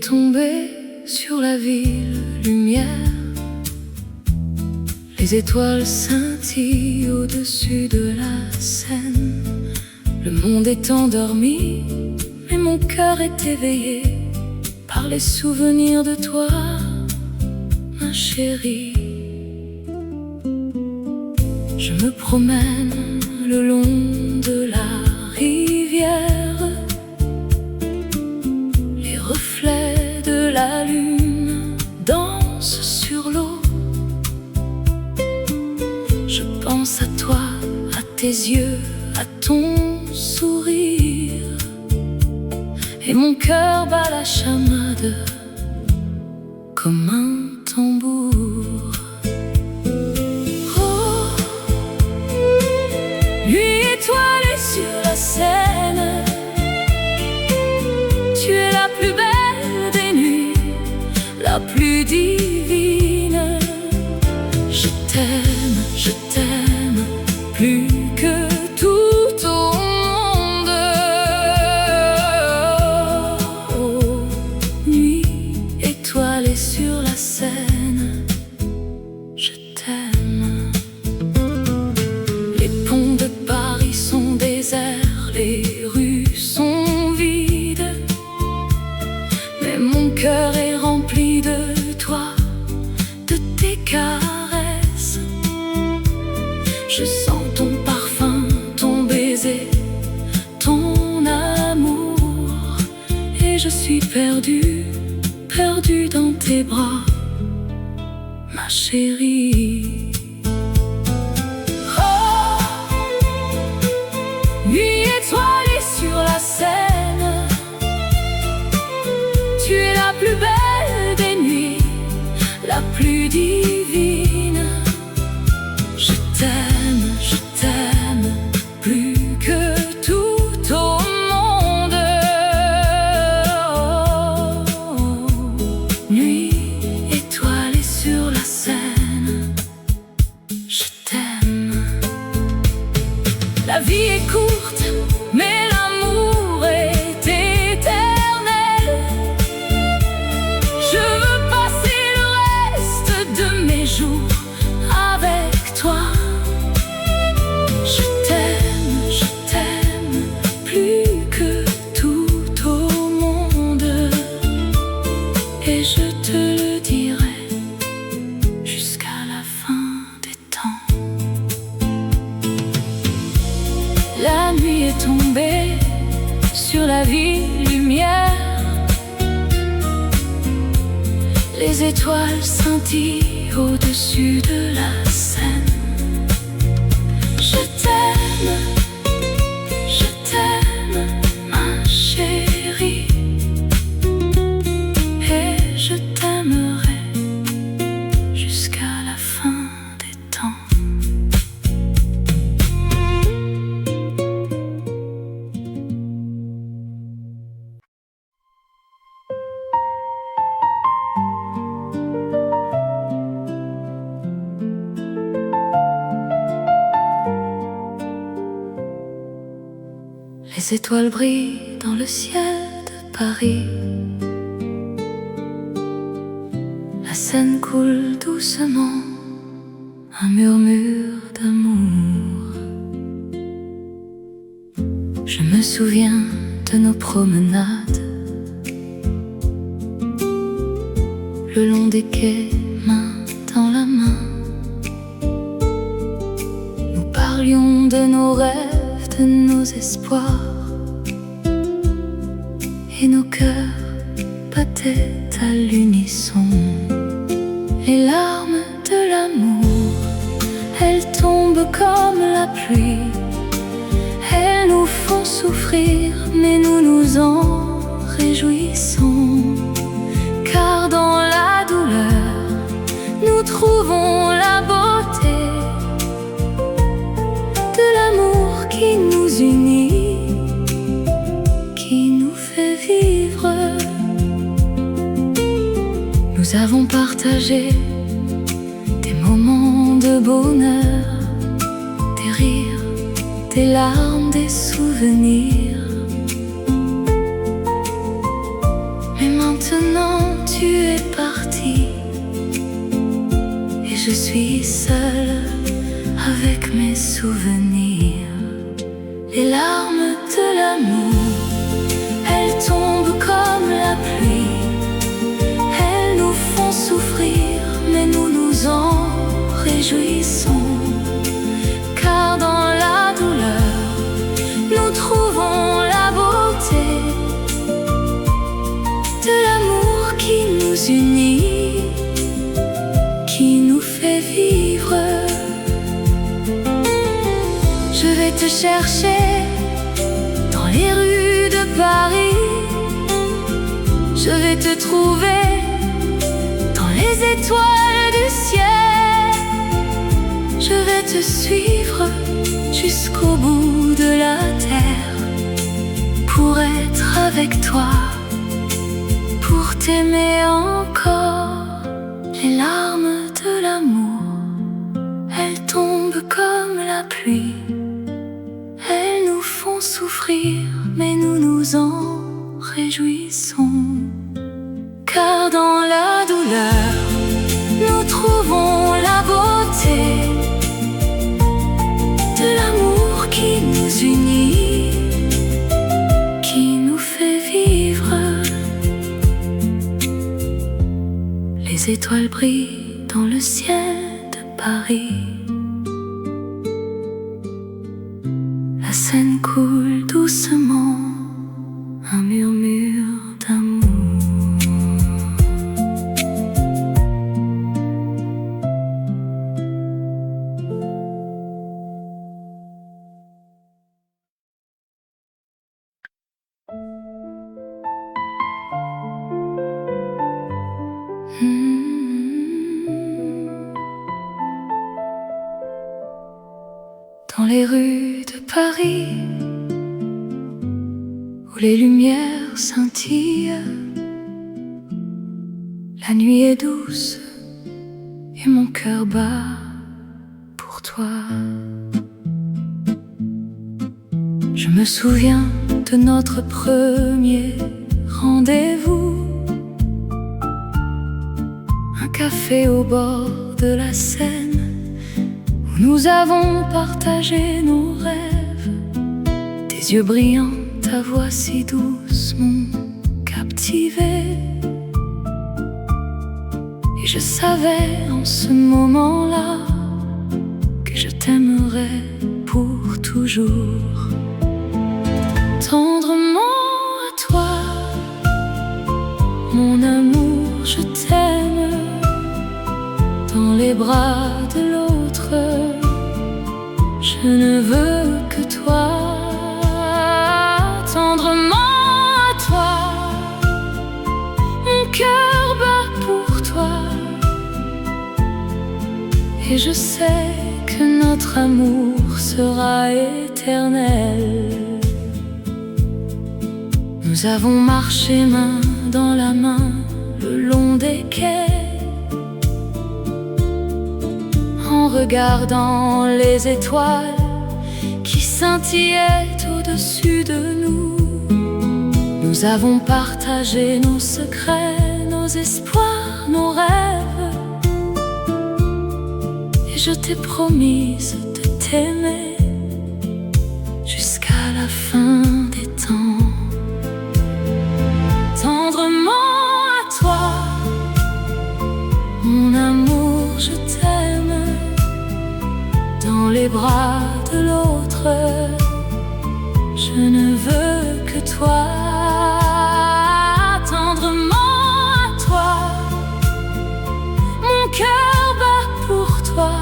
tombé sur la ville lumière. Les étoiles scintillent au-dessus de la Seine. Le monde est endormi, mais mon cœur est éveillé par les souvenirs de toi, ma chérie. Je me promène le long de la rivière. Les reflets de la lune dansent sur l'eau. Je pense à toi, à tes yeux, à ton sourire, et mon cœur bat la chamade comme un tambour. Oh, nuit étoilée sur la Seine, tu es la plus belle des nuits, la plus divine. Je t'aime plus que tout au monde. Oh, nuit étoilée sur la Seine, je t'aime. Les ponts de Paris sont déserts, les rues sont vides, mais mon cœur est rempli de toi, de tes caresses. Je sens ton parfum, ton baiser, ton amour, et je suis perdue, perdue dans tes bras, ma chérie. Oh, nuit étoilée sur la Seine, tu es la plus belle des nuits, la plus divine. Je t'aime plus que tout au monde. Oh, nuit étoilée sur la Seine, je t'aime. La vie est courte, mais l'amour est éternel. Je veux passer le reste de mes jours avec toi. Je t'aime plus que tout au monde, et je te le dirai jusqu'à la fin des temps. La nuit est tombée sur la ville lumière. Les étoiles scintillent au-dessus de la Seine. Je t'aime, ma chérie, et je t'aimerai jusqu'à la fin des temps. Les étoiles brillent dans le ciel de Paris. La Seine coule doucement, un murmure d'amour. Je me souviens de nos promenades le long des quais, main dans la main. Nous parlions de nos rêves, de nos espoirs, et nos cœurs battaient à l'unisson. Les larmes de l'amour, elles tombent comme la pluie. Elles nous font souffrir, mais nous nous en réjouissons. Car dans la douleur, nous trouvons la beauté de l'amour qui nous unit, qui nous fait vivre. Nous avons partagé des moments de bonheur, des rires, des larmes, des souvenirs. Mais maintenant je suis seule avec mes souvenirs. Les larmes de l'amour, elles tombent comme la pluie. Elles nous font souffrir, mais nous nous en réjouissons. Car dans la douleur, nous trouvons la beauté de l'amour qui nous unit, qui nous fait vivre. Je vais te chercher dans les rues de Paris. Je vais te trouver dans les étoiles du ciel. Je vais te suivre jusqu'au bout de la terre pour être avec toi, pour t'aimer encore. Les larmes de l'amour, elles tombent comme la pluie. Elles nous font souffrir, mais nous nous en réjouissons. Car dans la douleur, nous trouvons la beauté de l'amour qui nous unit, qui nous fait vivre. Les étoiles brillent dans le ciel de Paris. La Seine coule doucement, un murmure d'amour. Dans les rues de Paris, où les lumières scintillent, la nuit est douce et mon cœur bat pour toi. Je me souviens de notre premier rendez-vous, un café au bord de la Seine, où nous avons partagé nos rêves. Tes yeux brillants, ta voix si douce m'ont captivé. Et je savais en ce moment-là que je t'aimerais pour toujours. Tendrement à toi, mon amour, je t'aime. Dans les bras de l'autre, je ne veux que toi. Tendrement à toi, mon cœur bat pour toi. Et je sais que notre amour sera éternel. Nous avons marché main dans la main le long des quais, en regardant les étoiles qui scintillaient au-dessus de nous. Nous avons partagé nos secrets, nos espoirs, nos rêves. Et je t'ai promise de t'aimer jusqu'à la fin des temps. Tendrement à toi, mon amour, je t'aime. Dans les bras de l'autre, je ne veux que toi. Tendrement à toi, mon cœur bat pour toi.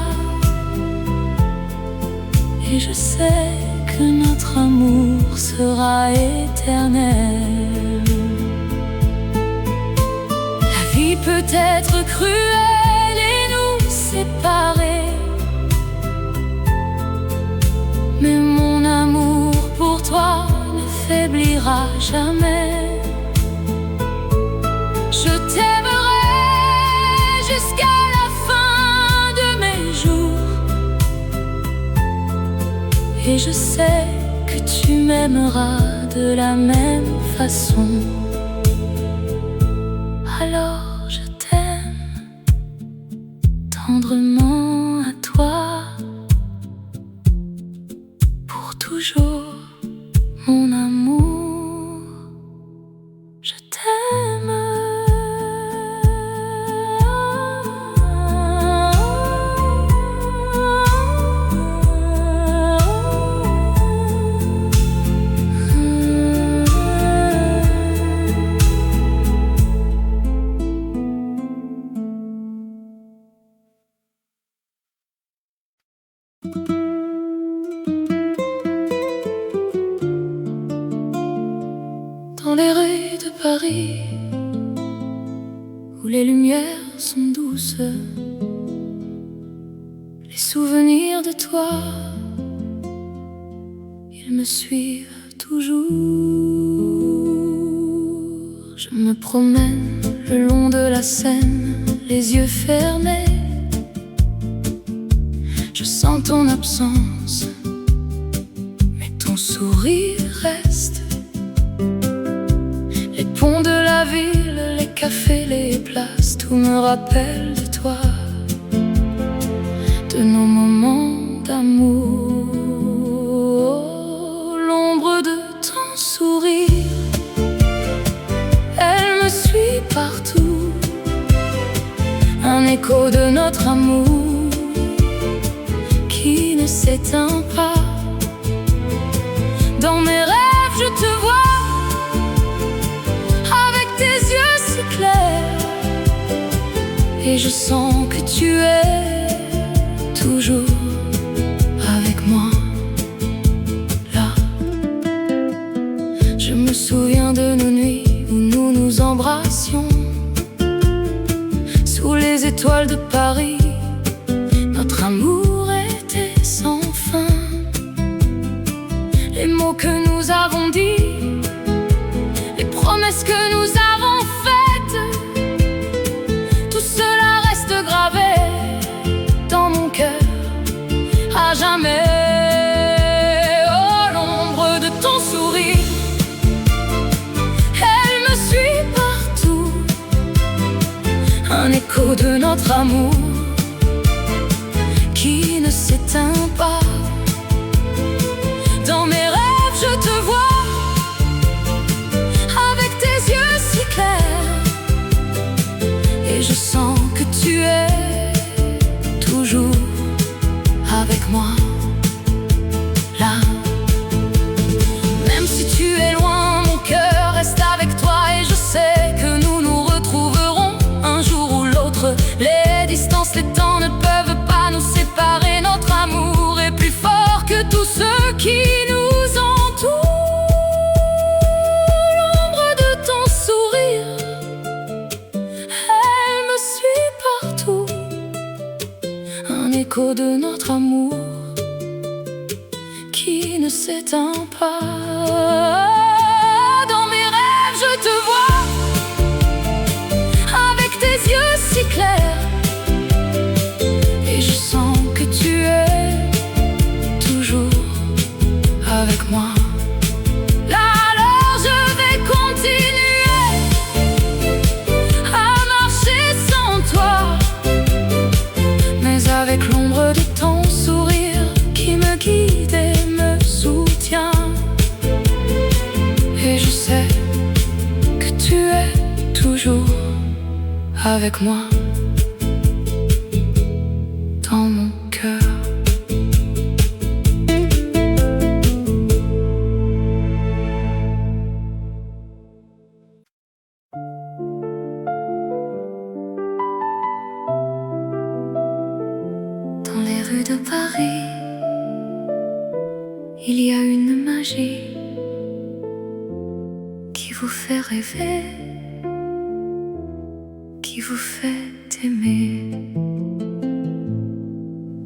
Et je sais que notre amour sera éternel. La vie peut être cruelle et nous séparer, mais mon amour pour toi ne faiblira jamais. Je t'aimerai jusqu'à la fin de mes jours. Et je sais que tu m'aimeras de la même façon. Alors je t'aime tendrement à toi. Pour toujours, mon amour, je t'aime. Dans les rues de Paris, où les lumières sont douces, les souvenirs de toi, ils me suivent toujours. Je me promène le long de la Seine, les yeux fermés. Je sens ton absence, mais ton sourire reste. Les ponts de la ville, les cafés, les places, tout me rappelle de toi, de nos moments d'amour. L'ombre de ton sourire, elle me suit partout, un écho de notre amour qui ne s'éteint pas. Dans mes rêves, je te vois, avec tes yeux si clairs, et je sens que tu es toujours avec moi, là. Je me souviens de nos nuits où nous nous embrassions sous les étoiles de Paris. Notre amour était sans fin. Les mots que nous avons dits, les promesses que nous avons faites, tout cela reste gravé dans mon cœur à jamais. Oh, l'ombre de ton sourire, elle me suit partout, un écho de notre amour qui ne s'éteint pas. Dans mes rêves, je te vois, avec tes yeux si clairs, et je sens que tu es toujours avec moi, là. Même si tu es loin, mon cœur reste avec toi, et je sais que nous nous retrouverons un jour ou l'autre. Les distances, les temps ne peuvent pas nous séparer. Notre amour est plus fort que tout ce qui nous entoure. L'ombre de ton sourire, elle me suit partout, un écho de notre amour qui ne s'éteint pas. Dans mes rêves, je te vois, avec tes yeux si clairs, et je sens que tu es toujours avec moi. Là, alors je vais continuer à marcher sans toi, mais avec l'ombre de ton sourire qui me guide et me soutient. Et je sais que tu es toujours avec moi, dans mon cœur. Dans les rues de Paris, il y a une magie qui vous fait rêver, qui vous fait aimer.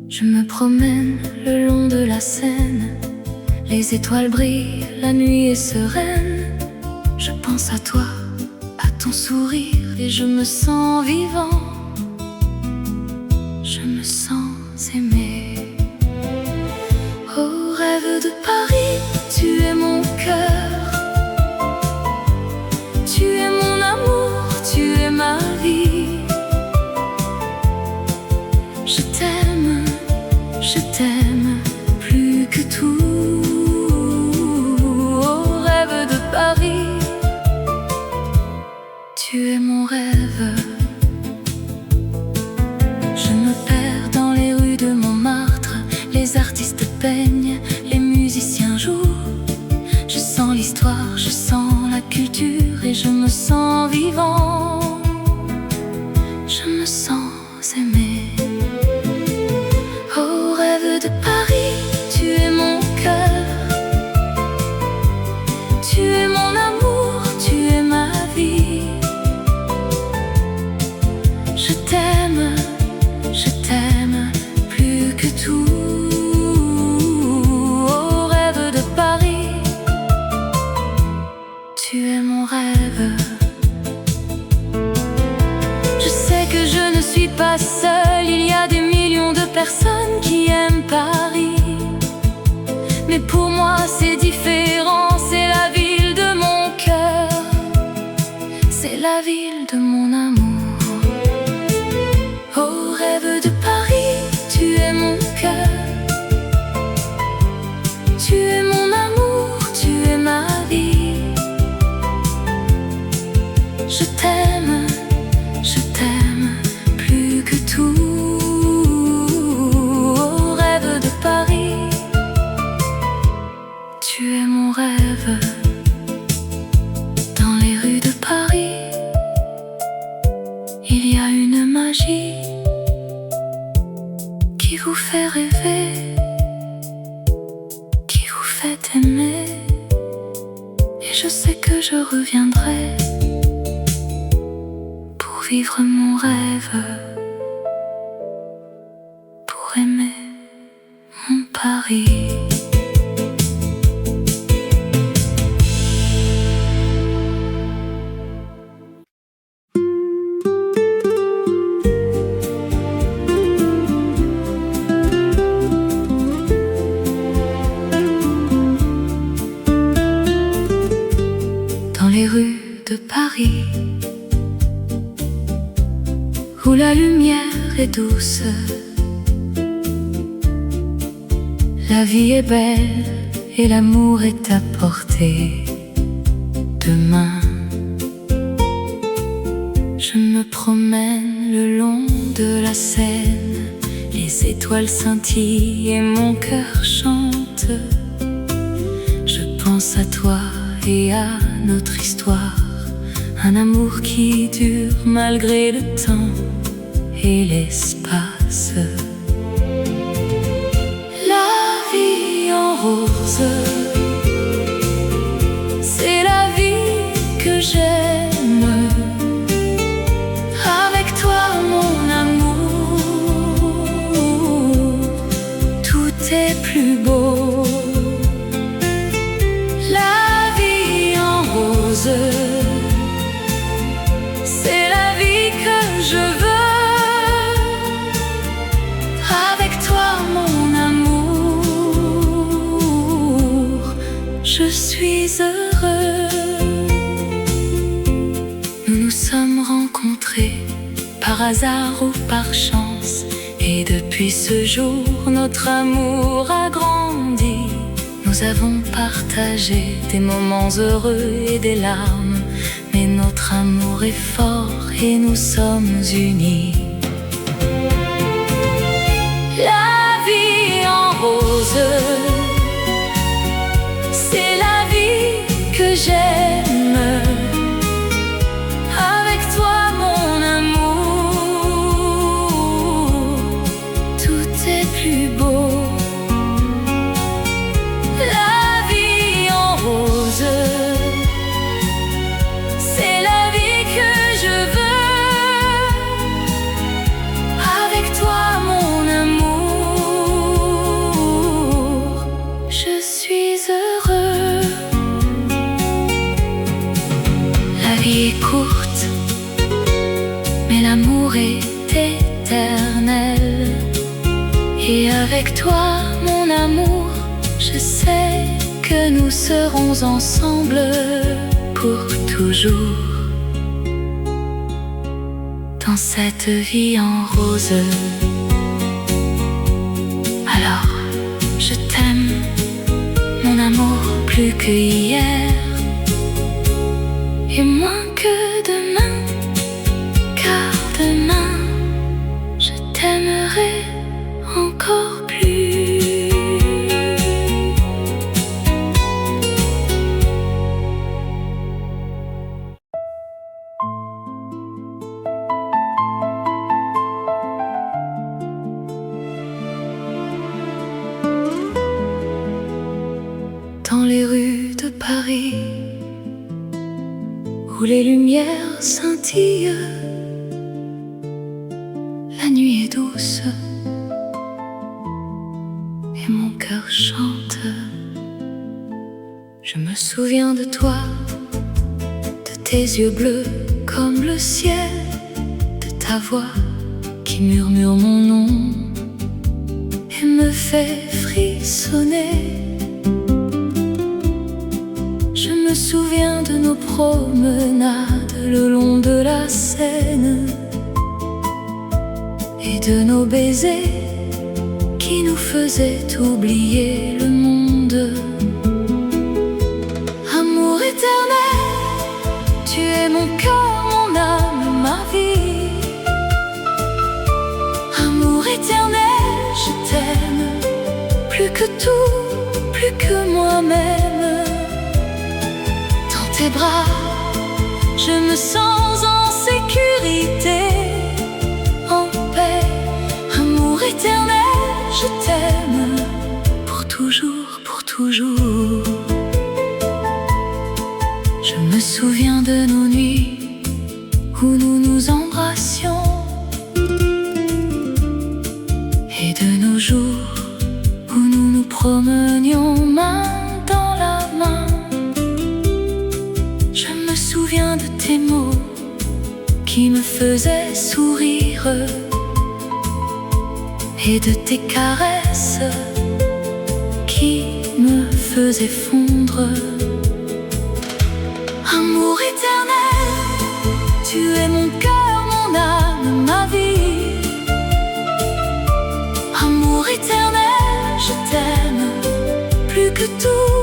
Je me promène le long de la Seine, les étoiles brillent, la nuit est sereine. Je pense à toi, à ton sourire, et je me sens vivant, je me sens aimé. Oh, rêve de Paris, tu es mon cœur, tu es mon amour, tu es ma vie. peignent, les musiciens jouent. Je sens l'histoire, je sens la culture et je me sens vivant. Je me sens aimé. Oh rêve de Paris, tu es mon cœur. Tu es mon amour, tu es ma vie. Je t'aime plus que tout. Oh rêve de Paris, tu es mon rêve. Je sais que je ne suis pas seule, il y a des millions de personnes qui aiment Paris. Mais pour moi c'est différent, c'est la ville de mon cœur, c'est la ville de mon amour. Oh rêve de Paris, tu es mon cœur. Tu es mon amour, tu es ma vie. Je t'aime plus que tout. Oh rêve de Paris, tu es mon rêve. Dans les rues de Paris, il y a une magie qui vous fait rêver, qui vous fait aimer. Et je sais que je reviendrai pour vivre mon rêve, pour aimer mon Paris. Dans les rues de Paris, où la lumière est douce, la vie est belle et l'amour est à portée de main. Je me promène le long de la Seine, les étoiles scintillent et mon cœur chante. Je pense à toi et à notre histoire, un amour qui dure malgré le temps et l'espace. La vie en rose, c'est la vie que j'aime. Avec toi mon amour, tout est plus beau. La vie en rose, c'est la vie que je veux. Avec toi mon amour, je suis heureux. Nous nous sommes rencontrés par hasard ou par chance, et depuis ce jour notre amour a grandi. Nous avons partagé des moments heureux et des larmes, mais notre amour est fort et nous sommes unis. La vie en rose, c'est la vie que j'aime. Avec toi mon amour, tout est plus beau. La vie en rose, c'est la vie que je veux. Avec toi mon amour, je suis heureux. La vie est courte, mais l'amour est éternel. Et avec toi mon amour, je sais que nous serons ensemble pour toujours. Dans cette vie en rose, alors je t'aime, mon amour, plus que hier et moins que demain, car demain je t'aimerai encore plus. Paris, où les lumières scintillent, la nuit est douce et mon cœur chante. Je me souviens de toi, de tes yeux bleus comme le ciel, de ta voix qui murmure mon nom et me fait frissonner. Je me souviens de nos promenades le long de la Seine et de nos baisers qui nous faisaient oublier le monde. Amour éternel, tu es mon cœur, mon âme, ma vie. Amour éternel, je t'aime, plus que tout, plus que moi-même. Dans tes bras, je me sens en sécurité, en paix. Amour éternel, je t'aime, pour toujours, pour toujours. Je me souviens de nos nuits où nous nous embrassions et de nos jours où nous nous promenions main dans la main. Je me souviens de tes mots qui me faisaient sourire et de tes caresses qui me faisaient fondre. Amour éternel, tu es mon cœur, mon âme, ma vie. Amour éternel, je t'aime, plus que tout,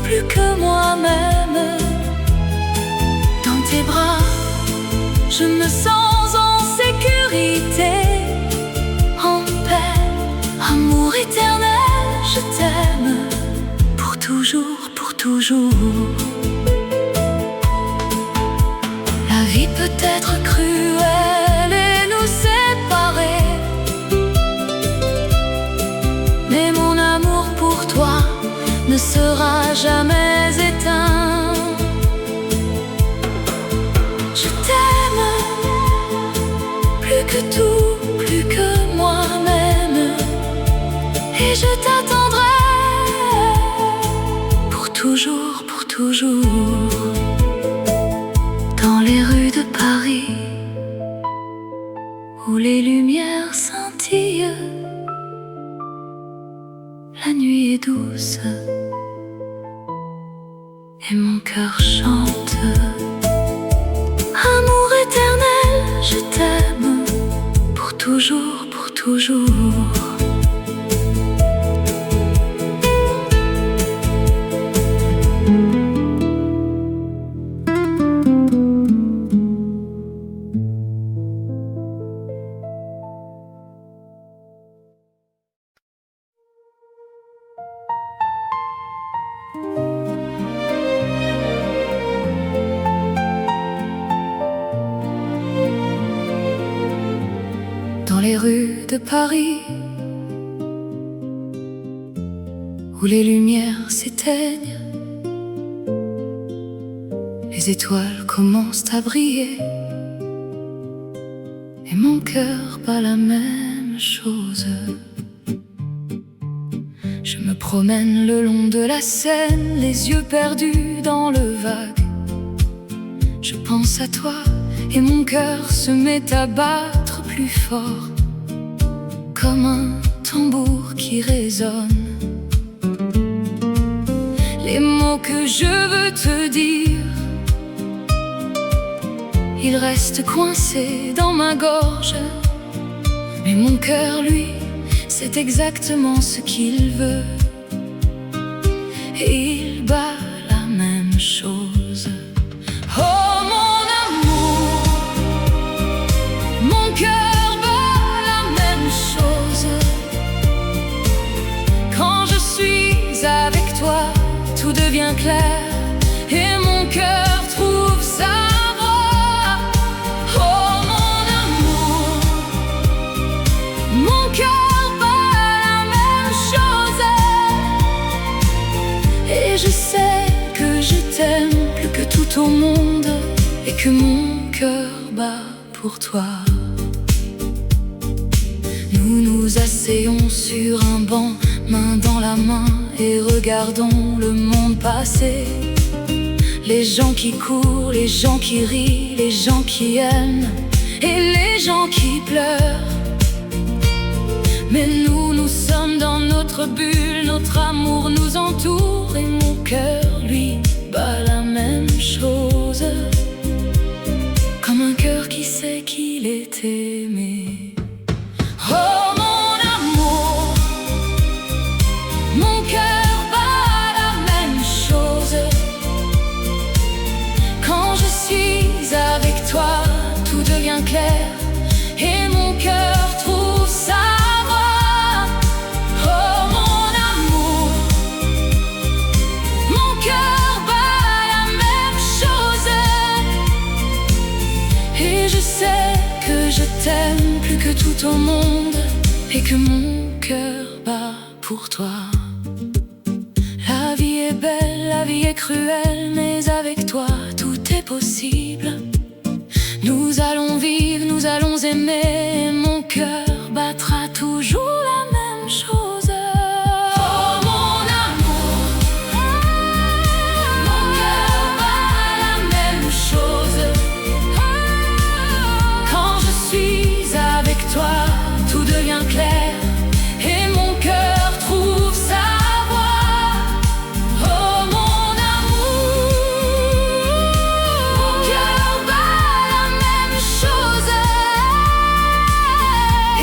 plus que moi-même. Dans tes bras, je me sens en sécurité, en paix. Amour éternel, je t'aime, pour toujours, pour toujours. La vie peut être cruelle et nous séparer, mais mon amour pour toi ne sera jamais éteint. Je t'aime, plus que tout, plus que moi-même, et je t'attendrai pour toujours, pour toujours. Dans les rues de Paris, où les lumières scintillent, la nuit est douce et mon cœur chante. Amour éternel, je t'aime, pour toujours, pour toujours. Dans les rues de Paris, où les lumières s'éteignent, les étoiles commencent à briller, et mon cœur bat la même chose. Je me promène le long de la Seine, les yeux perdus dans le vague. Je pense à toi et mon cœur se met à battre plus fort, comme un tambour qui résonne. Les mots que je veux te dire, ils restent coincés dans ma gorge, mais mon cœur, lui, c'est exactement ce qu'il veut, et il bat la même chose. Oh mon amour, mon cœur bat la même chose. Quand je suis avec toi, tout devient clair et mon cœur trouve sa voie. Oh mon amour, mon cœur bat la même chose, et je sais que je t'aime. t'aime plus que tout au monde et que mon cœur bat pour toi. Nous nous asseyons sur un banc, main dans la main, et regardons le monde passer. Les gens qui courent, les gens qui rient, les gens qui aiment et les gens qui pleurent. Mais nous, nous sommes dans notre bulle, notre amour nous entoure, et mon cœur, lui, bat la même chose, comme un cœur qui sait qu'il est aimé. Oh mon amour, mon cœur bat la même chose. Quand je suis avec toi, tout devient clair, et mon cœur trouve sa voie. Oh mon amour, mon cœur bat la même chose, et je sais que je t'aime plus que tout au monde, et que mon cœur bat pour toi. La vie est belle, la vie est cruelle, mais avec toi tout est possible. Nous allons vivre, nous allons aimer, et mon cœur battra toujours la même chose. Oh mon amour, mon cœur bat la même chose. Quand je suis avec toi, tout devient clair, et mon cœur trouve sa voie. Oh mon amour, mon cœur bat la même chose,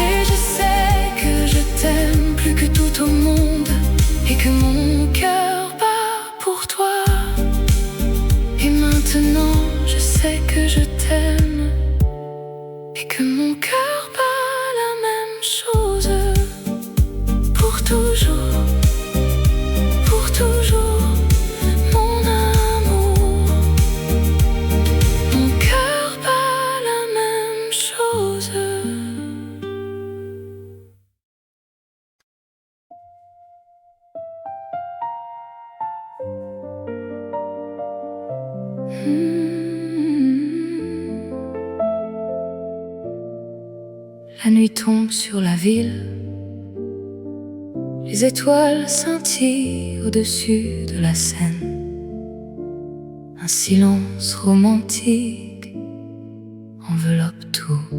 et je sais que je t'aime plus que tout au monde, et que mon cœur bat pour toi. Et maintenant je sais que je t'aime, et que mon cœur bat la même chose, pour toujours, mon amour. Mon cœur bat la même chose. La nuit tombe sur la ville, les étoiles scintillent au-dessus de la Seine. Un silence romantique enveloppe tout.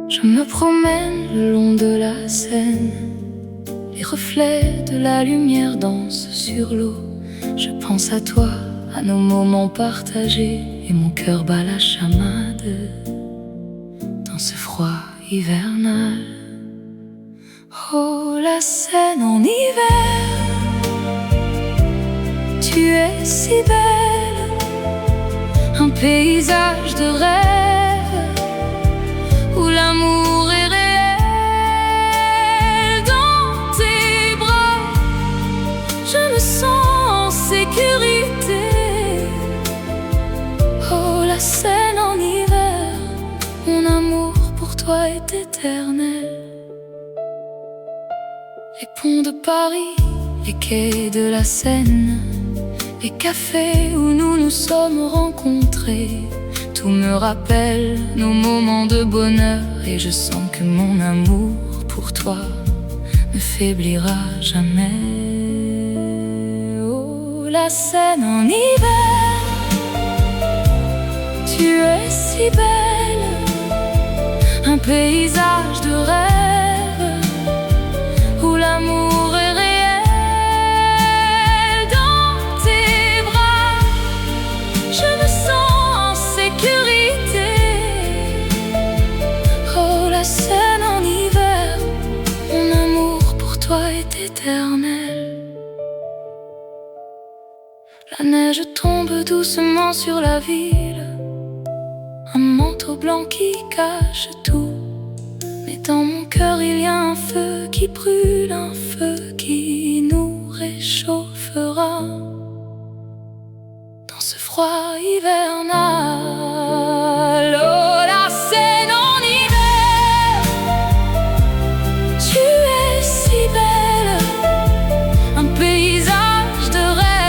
Je me promène le long de la Seine, les reflets de la lumière dansent sur l'eau. Je pense à toi, à nos moments partagés, et mon cœur bat la chamade dans ce froid hivernal. Oh la Seine en hiver, tu es si belle, un paysage de rêve où l'amour est réel. Dans tes bras, je me sens en sécurité. Oh la Seine en hiver, mon amour pour toi est éternel. Les ponts de Paris, les quais de la Seine, les cafés où nous nous sommes rencontrés, tout me rappelle nos moments de bonheur, et je sens que mon amour pour toi ne faiblira jamais. Oh la Seine en hiver, tu es si belle, un paysage de rêve où l'amour est réel. Dans tes bras, je me sens en sécurité. Oh la Seine en hiver, mon amour pour toi est éternel. La neige tombe doucement sur la ville, un manteau blanc qui cache tout. Mais dans mon cœur il y a un feu qui brûle, un feu qui nous réchauffera dans ce froid hivernal. Oh la Seine en hiver, tu es si belle, un paysage de rêve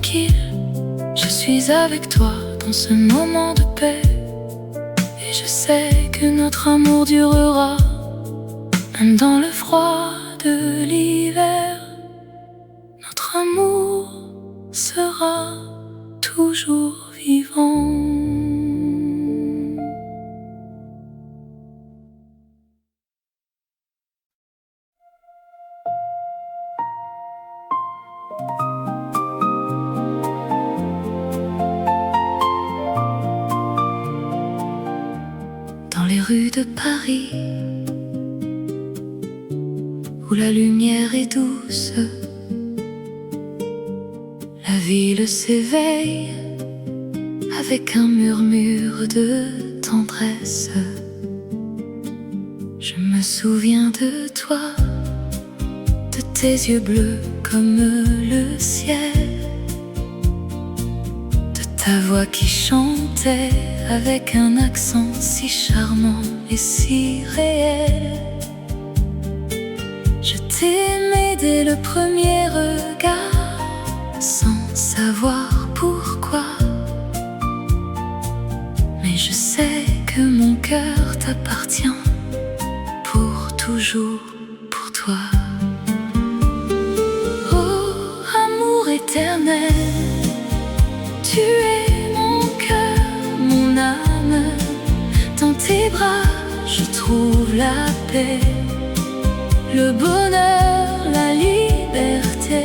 tranquille. Je suis avec toi dans ce moment de paix. Et je sais que notre amour durera, même dans le froid de l'hiver. Notre amour sera toujours vivant. Dans les rues de Paris, où la lumière est douce, la ville s'éveille avec un murmure de tendresse. Je me souviens de toi, de tes yeux bleus comme le ciel, de ta voix qui chantait avec un accent si charmant et si réel. Je t'aimais dès le premier regard, sans savoir pourquoi. Mais je sais que mon cœur t'appartient, pour toujours, pour toi. Oh, amour éternel, tu es mon cœur, mon âme. Dans tes bras, je trouve la paix, le bonheur, la liberté.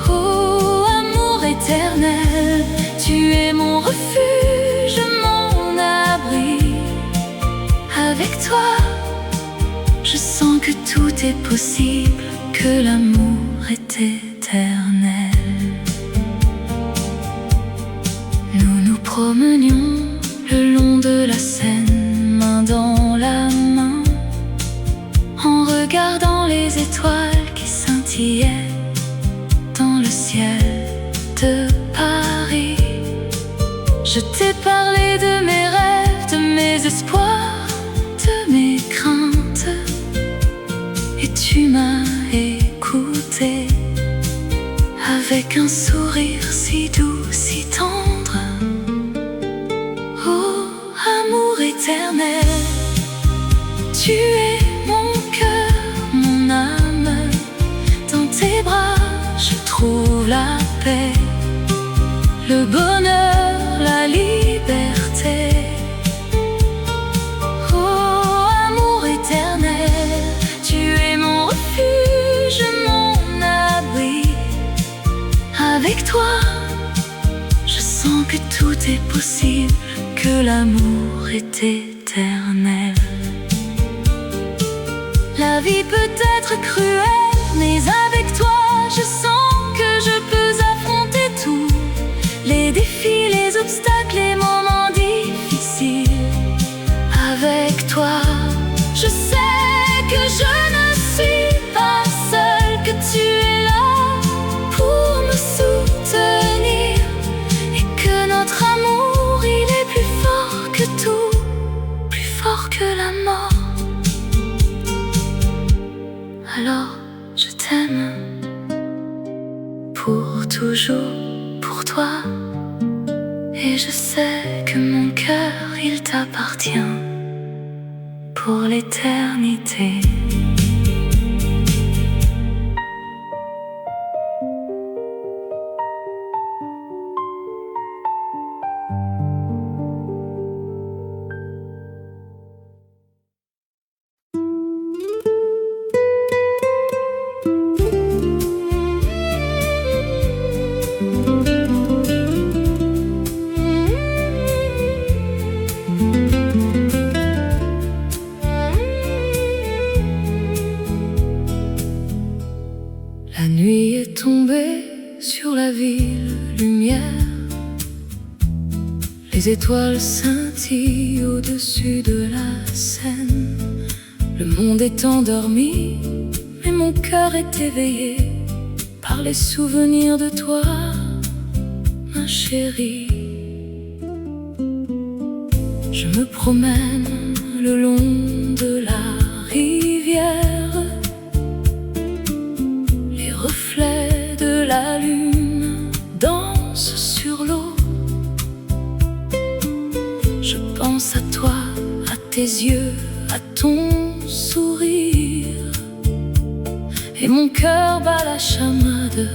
Oh, amour éternel, tu es mon refuge, mon abri. Avec toi, je sens que tout est possible, que l'amour est éternel. Nous nous promenions le long de la Seine, main dans la main, en regardant les étoiles qui scintillaient dans le ciel de Paris. Je t'ai parlé de mes rêves, de mes espoirs, de mes craintes, et tu m'as écouté avec un sourire si doux, si tendre. Oh, amour éternel, tu es mon cœur, mon âme. Dans tes bras, je trouve la paix, le bonheur, la liberté. Oh, amour éternel, tu es mon refuge, mon abri. Avec toi, je sens que tout est possible, que l'amour est éternel. La vie peut être cruelle, mais avec toi, je sens que je peux affronter tout. Les défis, les obstacles, les moments difficiles. Avec toi, je sais que je ne suis pas seule, que tu es là pour me soutenir, et que notre amour, il est plus fort que tout, plus fort que la mort. Alors je t'aime, pour toujours, pour toi. Et je sais que mon cœur, il t'appartient, pour l'éternité. La nuit est tombée sur la ville, lumière. Les étoiles scintillent au-dessus de la Seine. Le monde est endormi, mais mon cœur est éveillé par les souvenirs de toi, ma chérie. Je me promène le long de la rivière, les reflets de la lune pense à toi, à tes yeux, à ton sourire, et mon cœur bat la chamade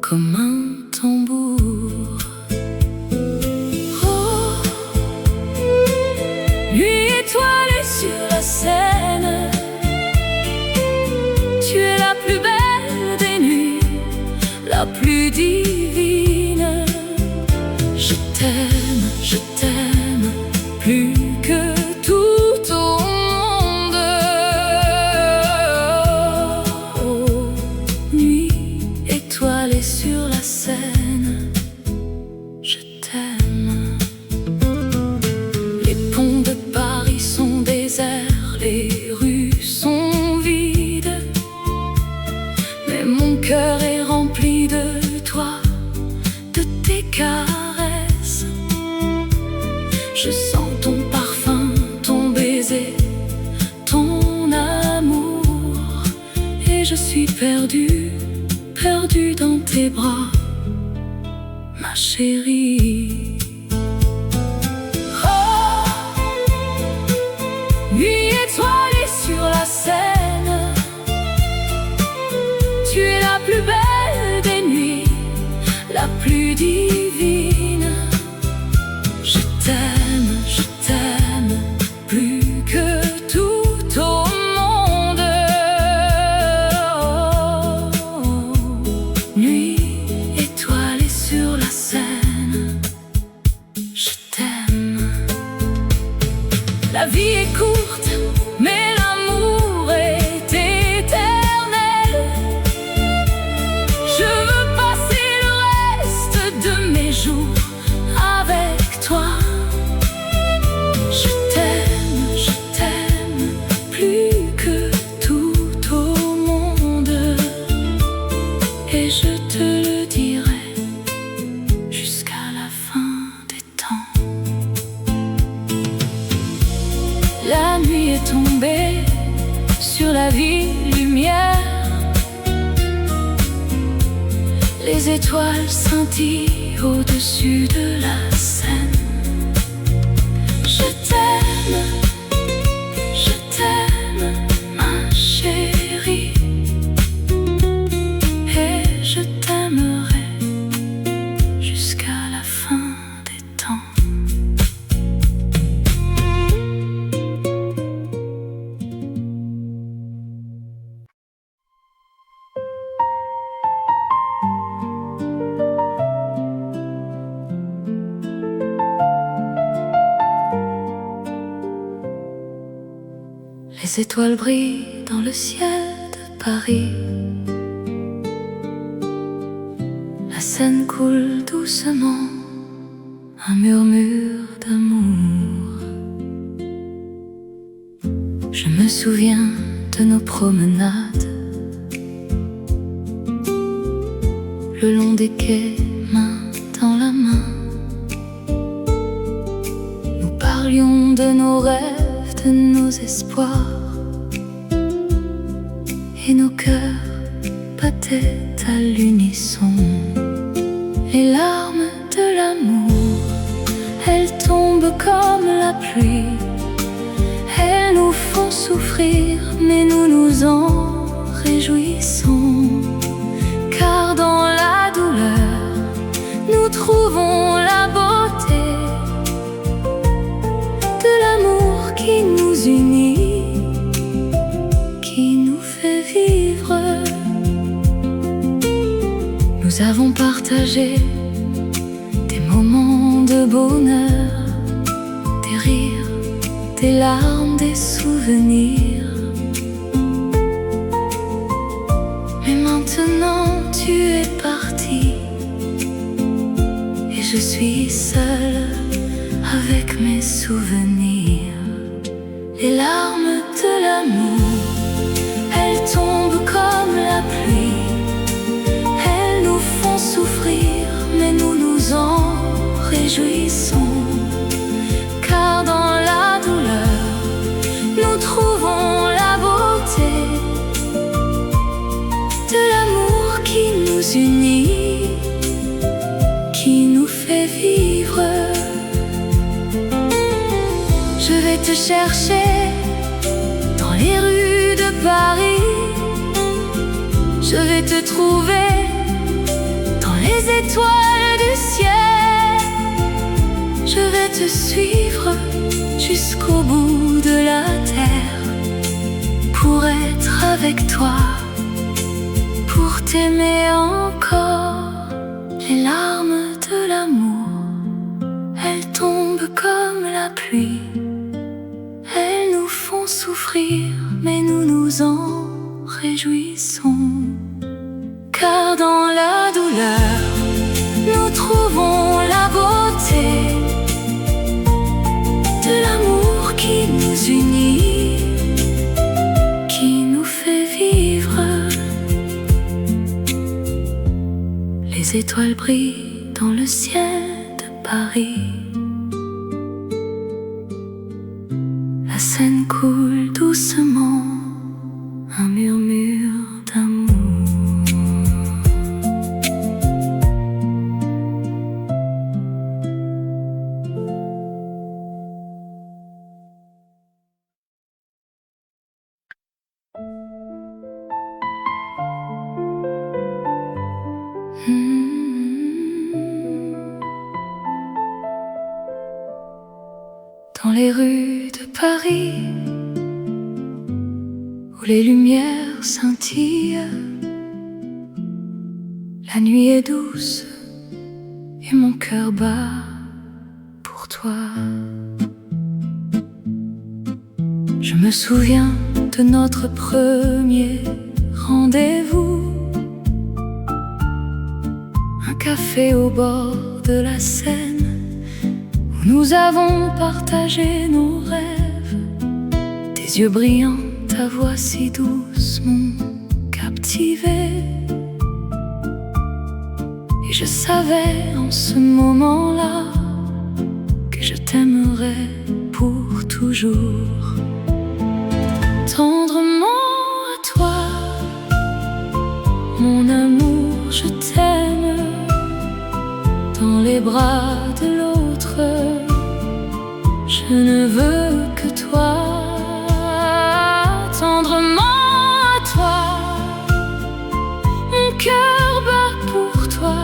comme un tambour. Oh, nuit étoilée sur la Seine, tu es la plus belle des nuits, la plus divine. Je t'aime plus que tout au monde. Oh, nuit étoilée sur la Seine, je t'aime. Les ponts de Paris sont déserts, les rues sont vides, mais mon cœur est rempli de toi, de tes caresses. Je sens ton parfum, ton baiser, ton amour, et je suis perdue, perdue dans tes bras, ma chérie. Oh, nuit étoilée sur la Seine, tu es la plus belle des nuits, la plus divine. Je t'aime plus que tout au monde. Oh, nuit étoilée sur la Seine, je t'aime. La vie est courte, mais l'amour est éternel. Je veux passer le reste de mes jours avec toi. Je t'aime plus que tout au monde, et je te le dirai jusqu'à la fin des temps. La nuit est tombée sur la ville lumière, les étoiles scintillent au-dessus de la Seine. Je t'aime, ma chérie, et je t'aimerai jusqu'à la fin des temps. Les étoiles brillent dans le ciel de Paris. La Seine coule doucement, un murmure d'amour. Je me souviens de nos promenades le long des quais, main dans la main. Nous parlions de nos rêves, de nos espoirs, et nos cœurs battaient à l'unisson. Les larmes de l'amour, elles tombent comme la pluie. Elles nous font souffrir, mais nous nous en réjouissons. Car dans la douleur, nous trouvons la beauté de l'amour qui nous unit, qui nous fait vivre. Nous avons partagé des moments de bonheur, des rires, des larmes, des souvenirs. Mais maintenant tu es parti, et je suis seule avec mes souvenirs. Les larmes de l'amour, elles tombent comme la pluie. Elles nous font souffrir, mais nous nous en réjouissons. Car dans la douleur, nous trouvons la beauté de l'amour qui nous unit, qui nous fait vivre. vais te chercher dans les rues de Paris. Je vais te trouver dans les étoiles du ciel. Je vais te suivre jusqu'au bout de la terre, pour être avec toi, pour t'aimer encore. Les larmes de l'amour, elles tombent comme la pluie. Elles nous font souffrir, mais nous nous en réjouissons. Car dans la douleur, nous trouvons la beauté de l'amour qui nous unit, qui nous fait vivre. Les étoiles brillent dans le ciel de Paris. La Seine coule doucement, un murmure d'amour. Dans les rues de Paris, où les lumières scintillent, la nuit est douce et mon cœur bat pour toi. Je me souviens de notre premier rendez-vous, un café au bord de la Seine, où nous avons partagé nos rêves. Tes yeux brillants, ta voix si douce m'ont captivé. Et je savais en ce moment-là que je t'aimerais pour toujours. Tendrement à toi, mon amour, je t'aime. Dans les bras de l'autre, je ne veux que toi. Tendrement à toi, mon cœur bat pour toi.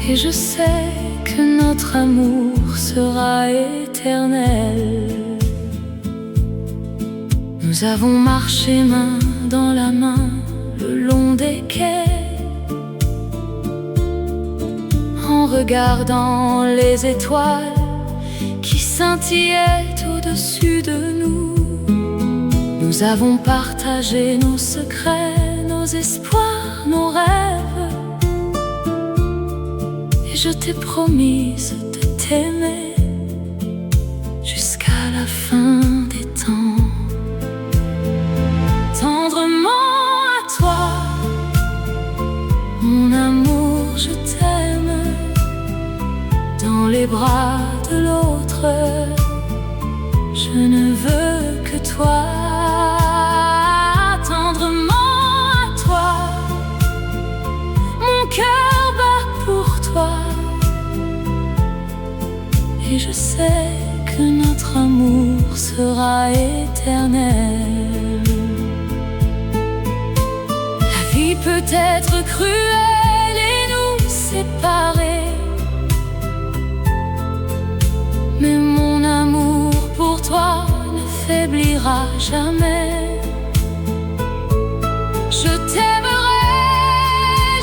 Et je sais que notre amour sera éternel. Nous avons marché main dans la main le long des quais, en regardant les étoiles qui scintillaient au-dessus de nous. Nous avons partagé nos secrets, nos espoirs, nos rêves. Et je t'ai promise de t'aimer jusqu'à la fin des temps. Tendrement à toi, mon amour, je t'aime. Dans les bras de l'autre, je ne veux que toi. Tendrement à toi, mon cœur bat pour toi. Et je sais que notre amour sera éternel. La vie peut être cruelle et nous séparer, mais mon amour pour toi ne faiblira jamais. Je t'aimerai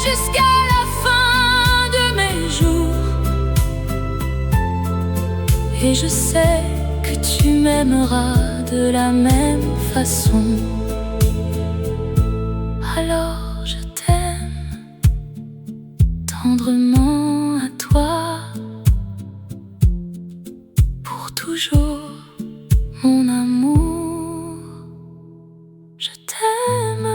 jusqu'à la fin de mes jours. Et je sais que tu m'aimeras de la même façon. Alors je t'aime tendrement à toi, pour toujours, mon amour, je t'aime.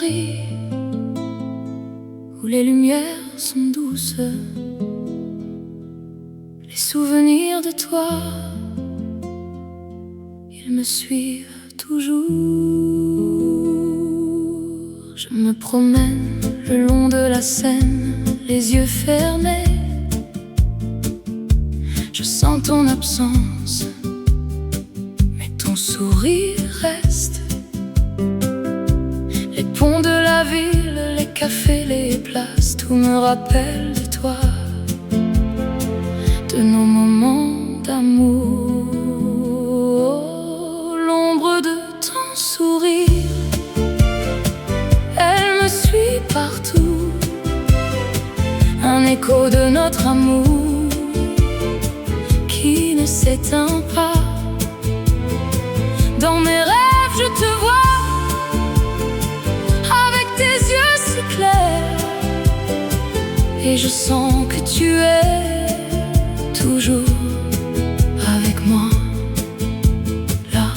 Paris, où les lumières sont douces, les souvenirs de toi, ils me suivent toujours. Je me promène le long de la Seine, les yeux fermés. Je sens ton absence, mais ton sourire reste. Les ponts de la ville, les cafés, les places, tout me rappelle de toi, de nos moments d'amour. L'ombre de ton sourire, elle me suit partout, un écho de notre amour qui ne s'éteint pas. Dans mes rêves, je te vois, avec tes yeux si clairs, et je sens que tu es toujours avec moi, là.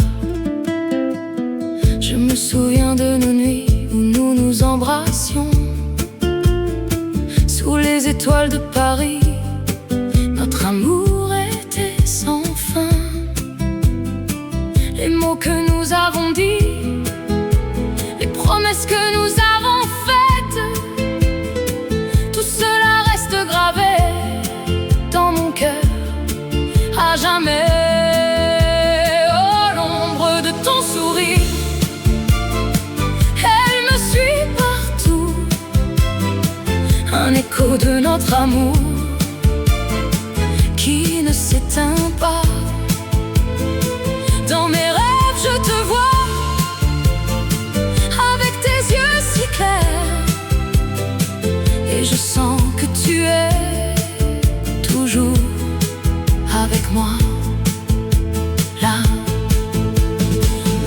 Je me souviens de nos nuits où nous nous embrassions sous les étoiles de Paris. Notre amour était sans fin. Les mots que nous avons dits, les promesses que nous avons faites, tout cela reste gravé dans mon cœur à jamais. Oh, l'ombre de ton sourire, elle me suit partout, un écho de notre amour qui ne s'éteint pas. Dans mes rêves, je te vois, avec tes yeux si clairs, et je sens que tu es toujours avec moi, là.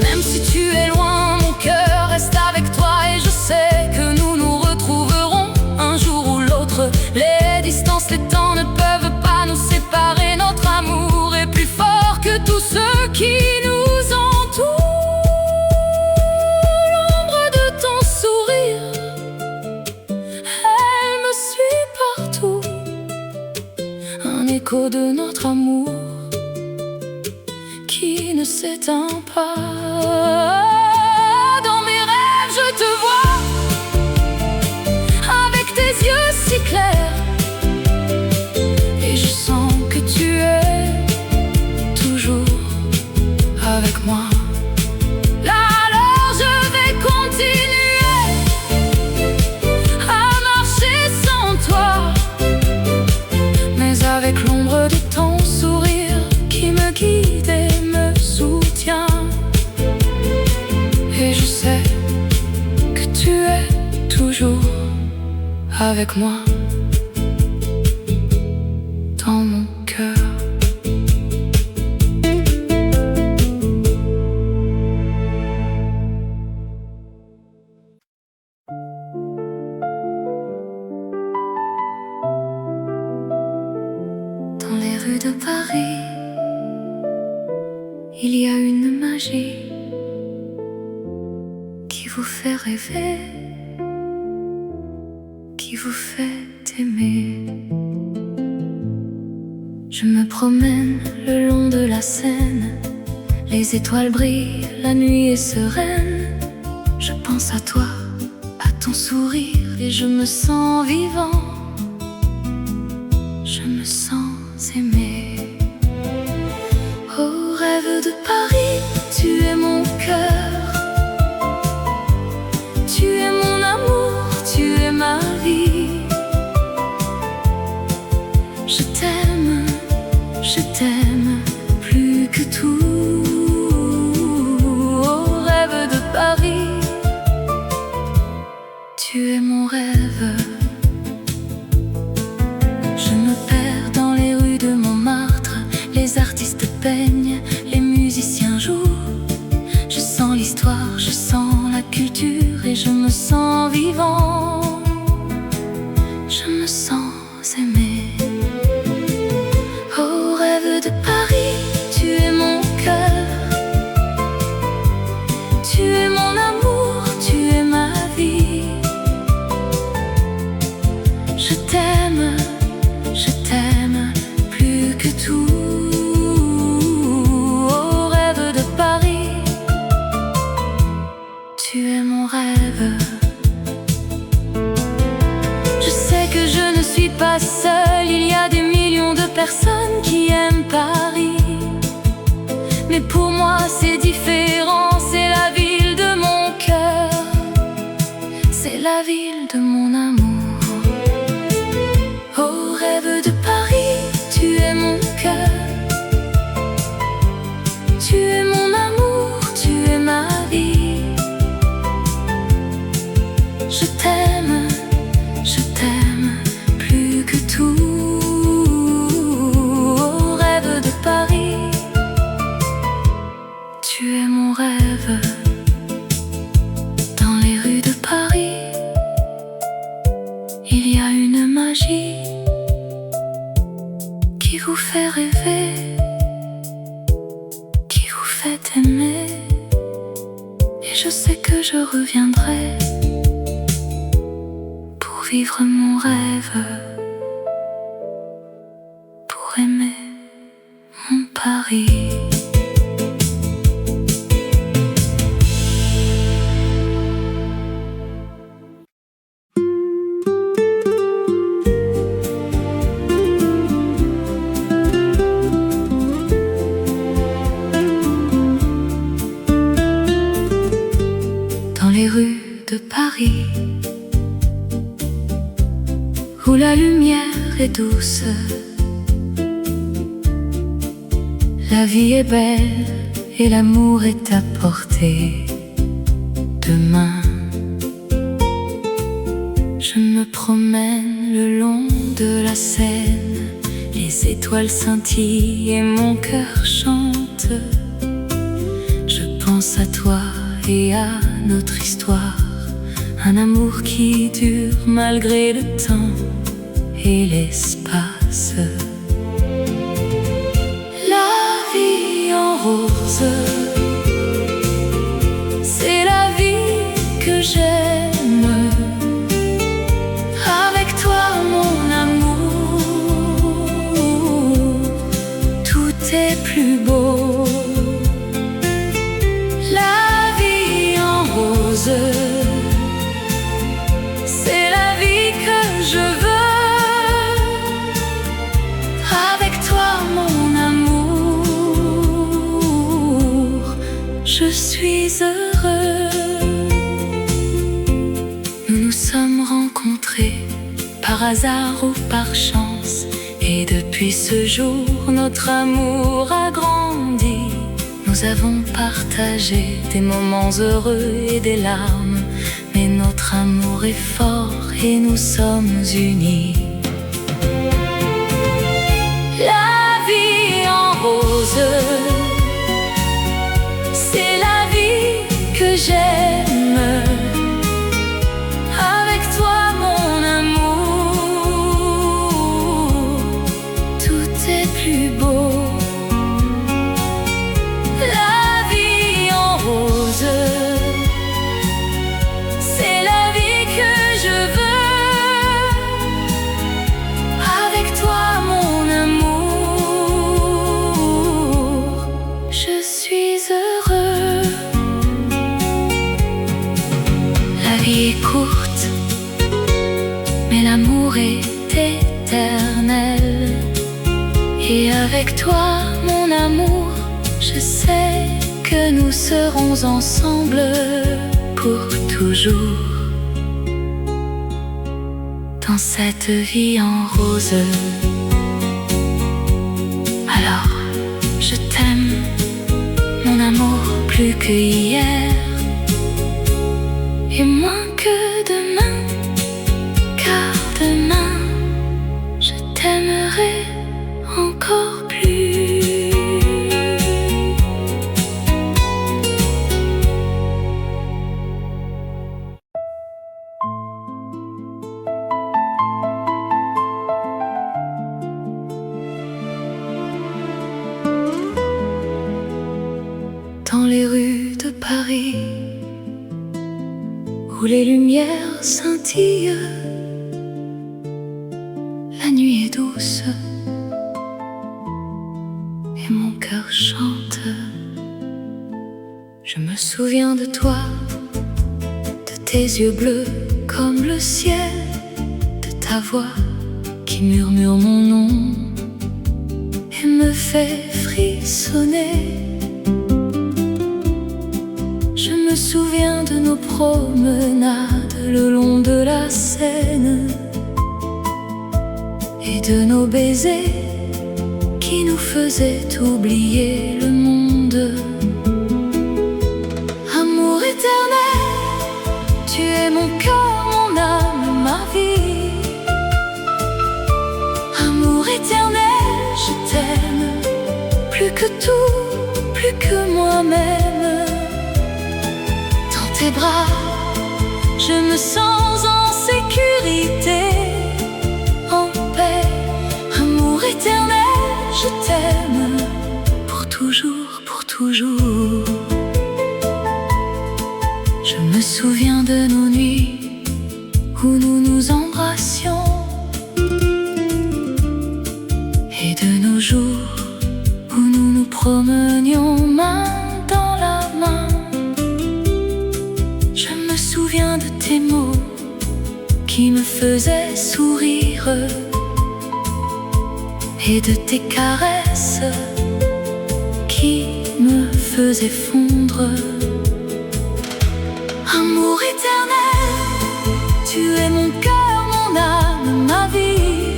Même si tu es loin, mon cœur reste avec toi, et je sais que nous nous retrouverons un jour ou l'autre. Les distances, les temps ne peuvent pas nous séparer. Notre amour est plus fort que tout ce qui nous entoure. L'ombre de ton sourire, elle me suit partout, un écho de notre amour qui ne s'éteint pas. Dans mes rêves, je te vois, avec tes yeux si clairs, et je sens que tu es toujours avec moi. Là, alors je vais continuer à marcher sans toi, mais avec l'ombre de ton sourire qui me guide et me soutient. Et je sais que tu es toujours avec moi, dans mon cœur. Dans les rues de Paris, il y a une magie qui vous fait rêver, qui vous fait aimer. Je me promène le long de la Seine, les étoiles brillent, la nuit est sereine. Je pense à toi, à ton sourire, et je me sens vivant, je me sens aimé. Oh, rêve de Paris, tu es mon cœur, tu es mon amour, tu es ma vie. Je t'aime plus que tout. Oh, rêve de Paris, tu es mon rêve. Je me perds dans les rues de Montmartre, les artistes peignent, les musiciens jouent. Je sens l'histoire, je sens la culture, et je me sens vivant, je me sens aimé. Oh, rêve de Paris, tu es mon cœur, tu es mon amour, tu es ma vie. personnes qui aiment Paris, mais pour moi c'est différent. C'est la ville de mon cœur, c'est la ville de mon amour. Oh rêve de Paris, tu es mon cœur, tu es mon amour, tu es ma vie. Je t'aime plus que tout. Oh rêve de Paris, tu es mon rêve. Dans les rues de Paris, il y a une magie qui vous fait rêver, qui vous fait aimer. Et je sais que je reviendrai pour vivre mon rêve, pour aimer mon Paris. Dans les rues de Paris, où la lumière est douce, la vie est belle et l'amour est à portée de main. Je me promène le long de la Seine, les étoiles scintillent et mon cœur chante. Je pense à toi et à notre histoire, un amour qui dure malgré le temps et l'espace. La vie en rose, c'est la vie que j'aime. Avec toi mon amour, tout est plus beau. La vie en rose, c'est la vie que je veux. Avec toi mon amour, je suis heureux. Nous nous sommes rencontrés par hasard ou par chance, et depuis ce jour notre amour a grandi. Nous avons partagé des moments heureux et des larmes, mais notre amour est fort et nous sommes unis. La vie en rose, c'est la vie que j'aime. Avec toi mon amour, tout est plus beau. La vie en rose, c'est la vie que je veux. Avec toi mon amour, je suis heureux. La vie est courte, mais l'amour est éternel. Et avec toi mon amour, je sais que nous serons ensemble pour toujours. Dans cette vie en rose, alors je t'aime mon amour plus que hier et moins que demain, car demain je t'aimerai encore plus. Dans les rues de Paris, où les lumières scintillent, la nuit est douce et mon cœur chante. Je me souviens de toi, de tes yeux bleus comme le ciel, de ta voix qui murmure mon nom et me fait frissonner. Je me souviens de nos promenades le long de la Seine et de nos baisers qui nous faisaient oublier le monde. Amour éternel, tu es mon cœur, mon âme, ma vie. Amour éternel, je t'aime plus que tout, plus que moi-même. Dans tes bras, je me sens en sécurité, en paix. Amour éternel, je t'aime pour toujours, pour toujours. Je me souviens de nos nuits où nous nous embrassions et de nos jours où nous nous promenions main dans la main. Je me souviens de tes mots qui me faisaient sourire et de tes caresses qui me faisaient fondre. Amour éternel, tu es mon cœur, mon âme, ma vie.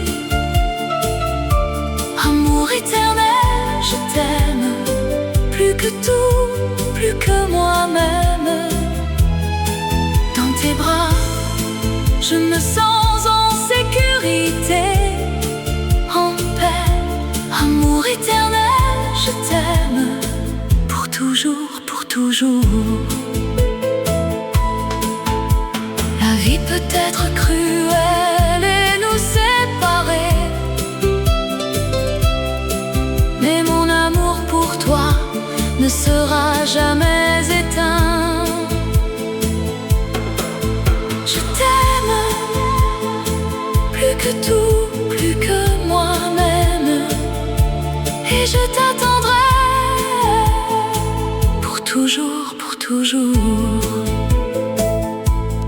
Amour éternel, je t'aime plus que tout, plus que moi-même. Dans tes bras, je me sens en sécurité, en paix. Amour éternel, je t'aime pour toujours, pour toujours. La vie peut être cruelle et nous séparer, mais mon amour pour toi ne sera jamais éteint. Je t'aime plus que tout, plus que moi-même, et je t'attendrai pour toujours, pour toujours.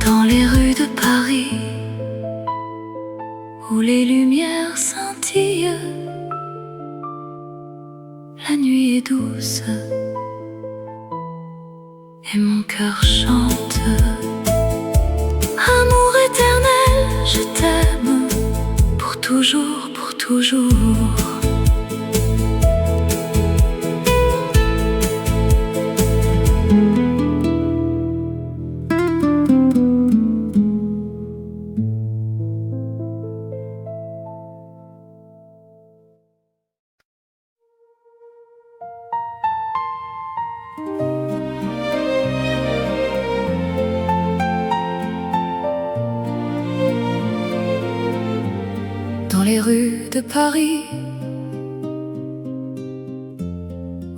Dans les rues de Paris, où les lumières scintillent, la nuit est douce et mon cœur chante. Amour éternel, je t'aime pour toujours, pour toujours. Dans les rues de Paris,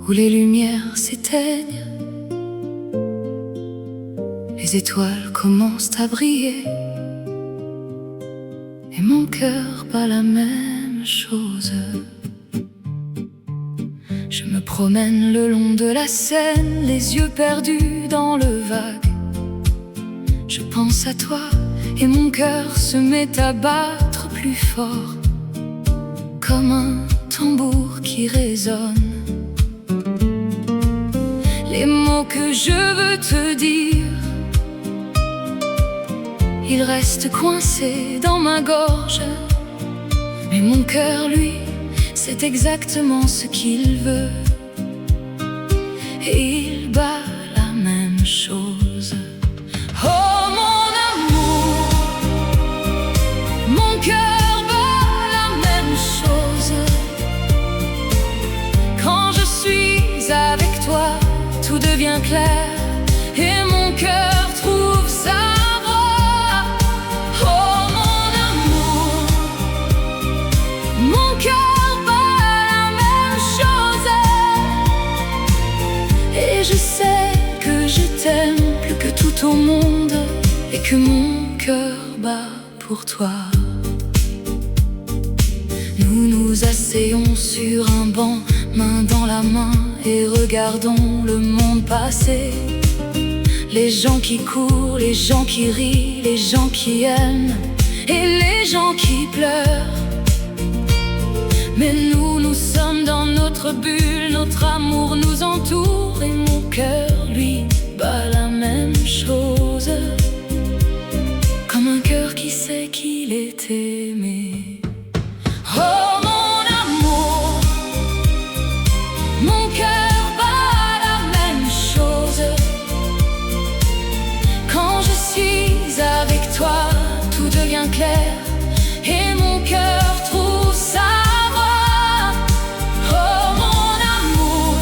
où les lumières s'éteignent, les étoiles commencent à briller, et mon cœur bat la même chose. Je me promène le long de la Seine, les yeux perdus dans le vague. Je pense à toi et mon cœur se met à battre plus fort, comme un tambour qui résonne. Les mots que je veux te dire, ils restent coincés dans ma gorge, mais mon cœur, lui, c'est exactement ce qu'il veut, et il bat la même chose. Oh mon amour, mon cœur bat la même chose. Quand je suis avec toi, tout devient clair et mon cœur trouve sa voie. Oh mon amour, mon cœur bat la même chose, et je sais que je t'aime plus que tout au monde, et que mon cœur bat pour toi. Nous nous asseyons sur un banc, main dans la main, et regardons le monde passer. Les gens qui courent, les gens qui rient, les gens qui aiment et les gens qui pleurent. Mais nous sommes dans notre bulle, notre amour nous entoure, et mon cœur, lui, bat la même chose, comme un cœur qui sait qu'il est aimé. Oh mon amour, mon cœur bat la même chose. Quand je suis avec toi, tout devient clair, et mon cœur trouve sa voie. Oh mon amour,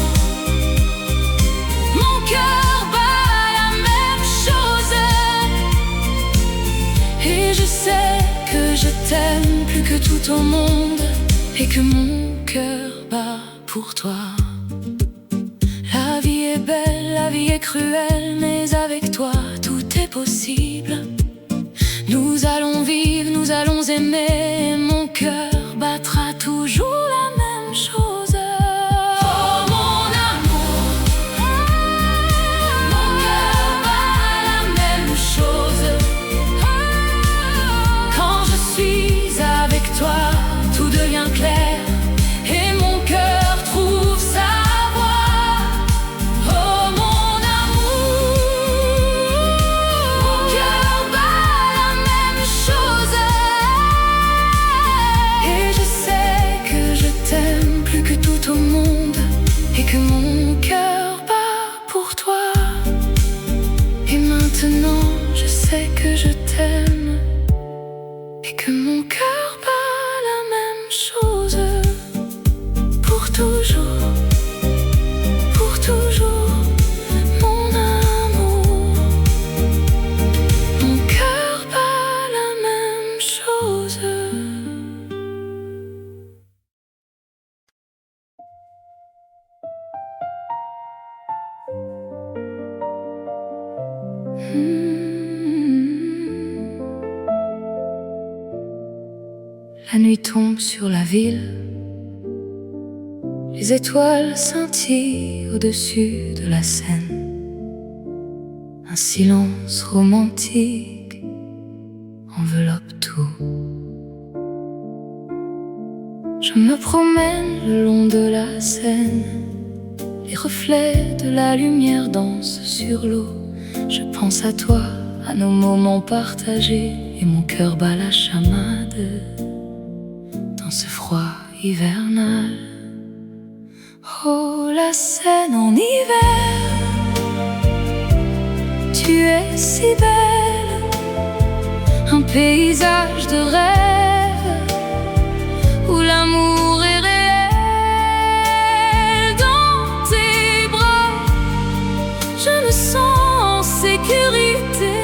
mon cœur bat la même chose, et je sais que je t'aime plus que tout au monde, et que mon cœur bat pour toi. La vie est belle, la vie est cruelle, mais avec toi tout est possible. Nous allons vivre, nous allons aimer, mon cœur battra toujours la même chose. Oh mon amour, mon cœur bat la même chose. Quand je suis avec toi, tout devient clair, et mon cœur trouve sa voie. Oh mon amour, mon cœur bat la même chose, et je sais que je t'aime plus que tout au monde, et que mon cœur bat pour toi. Et maintenant je sais que je t'aime, et que mon cœur bat la même chose. Pour toujours, mon amour, mon cœur bat la même chose. La nuit tombe sur la ville, les étoiles scintillent au-dessus de la Seine. Un silence romantique enveloppe tout. Je me promène le long de la Seine, les reflets de la lumière dansent sur l'eau. Je pense à toi, à nos moments partagés, et mon cœur bat la chamade dans ce froid hivernal. Oh la Seine en hiver, tu es si belle, un paysage de rêve où l'amour est réel. Dans tes bras, je me sens en sécurité.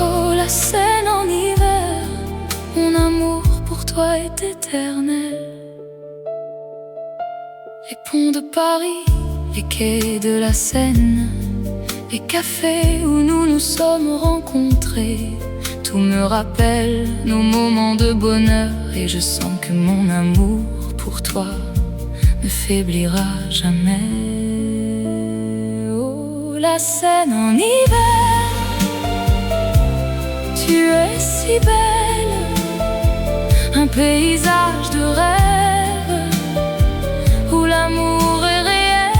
Oh la Seine en hiver, mon amour pour toi est éternel. Les ponts de Paris, les quais de la Seine, les cafés où nous nous sommes rencontrés, tout me rappelle nos moments de bonheur, et je sens que mon amour pour toi ne faiblira jamais. Oh la Seine en hiver, tu es si belle, un paysage de rêve où l'amour est réel.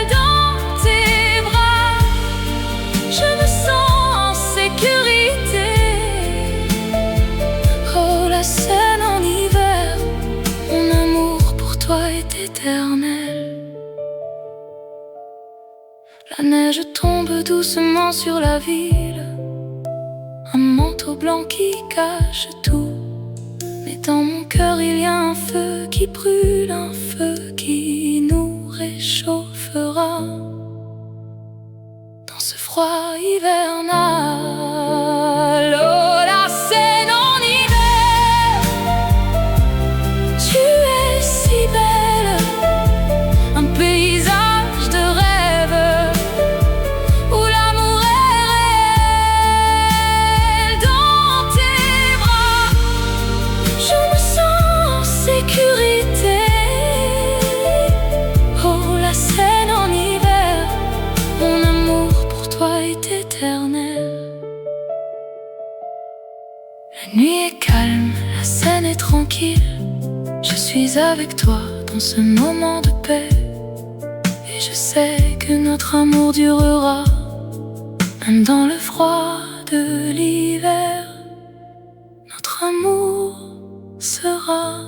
Dans tes bras, je me sens en sécurité. Oh la Seine en hiver, mon amour pour toi est éternel. La neige tombe doucement sur la ville, un manteau blanc qui cache tout. Mais dans mon cœur il y a un feu qui brûle, un feu qui nous réchauffera dans ce froid hivernal. Oh la Seine en hiver, tu es si belle, un paysage de rêve où l'amour est réel. Dans tes bras, je me sens en sécurité. Oh la Seine en hiver, mon amour pour toi est éternel. tranquille. Je suis avec toi dans ce moment de paix. Et je sais que notre amour durera, même dans le froid de l'hiver. Notre amour sera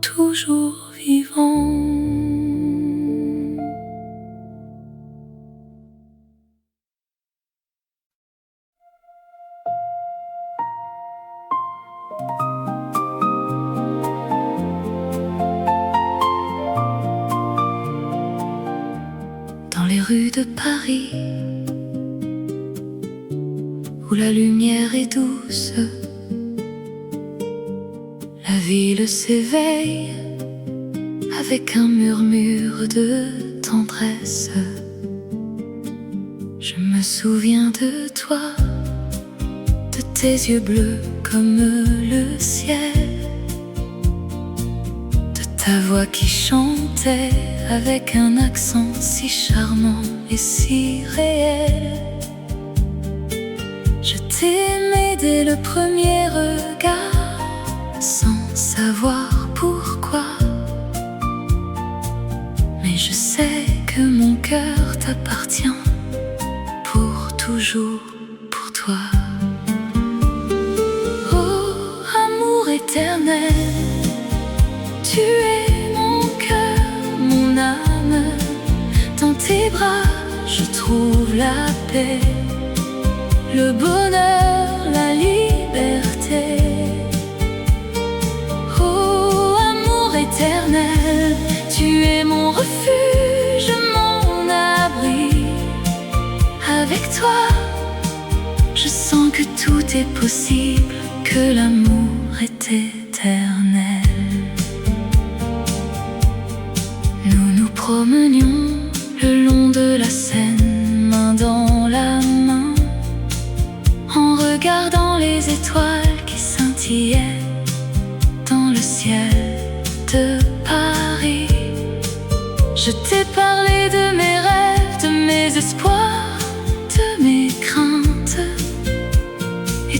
toujours vivant. Dans les rues de Paris, où la lumière est douce, la ville s'éveille avec un murmure de tendresse. Je me souviens de toi, de tes yeux bleus comme le ciel, de ta voix qui chantait avec un accent si charmant et si réel. Je t'aimais dès le premier regard, sans savoir pourquoi. Mais je sais que mon cœur t'appartient pour toujours, pour toi. Oh, amour éternel, tu es mon cœur, mon âme. Dans tes bras, je trouve la paix, le bonheur, la liberté. Oh, amour éternel, tu es mon refuge, mon abri. Avec toi, je sens que tout est possible, que l'amour est éternel. Nous nous promenions le long de la Seine, main dans la main, en regardant les étoiles qui scintillaient dans le ciel de Paris. Je t'ai parlé de